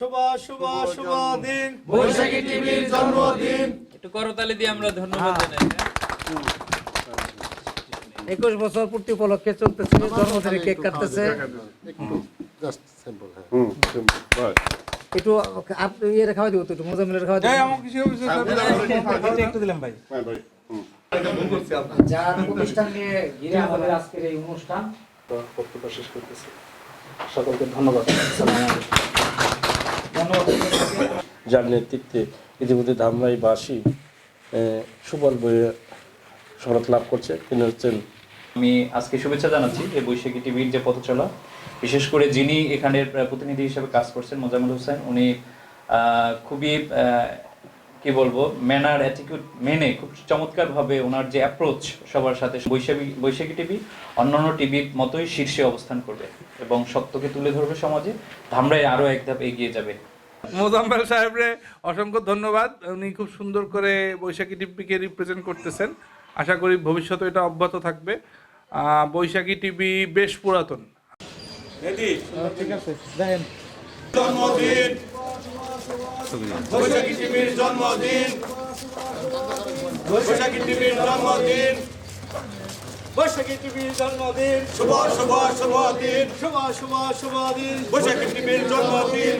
শুভ শুভ শুভ দিন বৈশাখী টিভির জন্মদিন। একটু করতালি দিয়ে আমরা ধন্যবাদ জানাই। 21 বছর পূর্তি উপলক্ষে চলতেছে জন্মদিনে কেক কাটতেছে। একটু আপনি ইয়ে খাওয়া দিব তো, একটু মোজামিলের খাওয়া দিব। একটু দিলাম ভাই। যার প্রতিষ্ঠান নিয়ে ঘিরে আমাদের আজকের এই অনুষ্ঠান। বক্তব্য শেষ করতেছি। সকলকে ধন্যবাদ। যার নেতৃত্বে ইতিমধ্যে ধামরাইবাসী সুফল বয়ে শরৎ লাভ করছে। তিনি হচ্ছেন, আমি আজকে শুভেচ্ছা জানাচ্ছি যে বৈশাখী টিভির যে পথ চলা, বিশেষ করে যিনি এখানের প্রতিনিধি হিসেবে কাজ করছেন মোজাম্মেল হোসেন, উনি খুবই কি বলবো ম্যানার অ্যাটিটিউড মেনে খুব চমৎকারভাবে ওনার যে অ্যাপ্রোচ সবার সাথে, বৈশাখী টিভি অন্যান্য টিভির মতোই শীর্ষে অবস্থান করবে এবং সত্যকে তুলে ধরবে সমাজে। ধামরাই আরও এক ধাপ এগিয়ে যাবে। মোজাম্মেল সাহেবরে অসংখ্য ধন্যবাদ। উনি খুব সুন্দর করে বৈশাখী টিভিকে রিপ্রেজেন্ট করতেছেন। আশা করি ভবিষ্যতে এটা অব্যাহত থাকবে। বৈশাখী টিভি বেশ পুরাতন। ঠিক আছে, দেখেন। জন্মদিন বৈশাখী টিভির জন্মদিন, বৈশাখী টিভির জন্মদিন, বৈশাখী টিভির জন্মদিন, শুভ শুভ শুভ দিন, শুভ শুভ শুভ দিন, বৈশাখী টিভির জন্মদিন।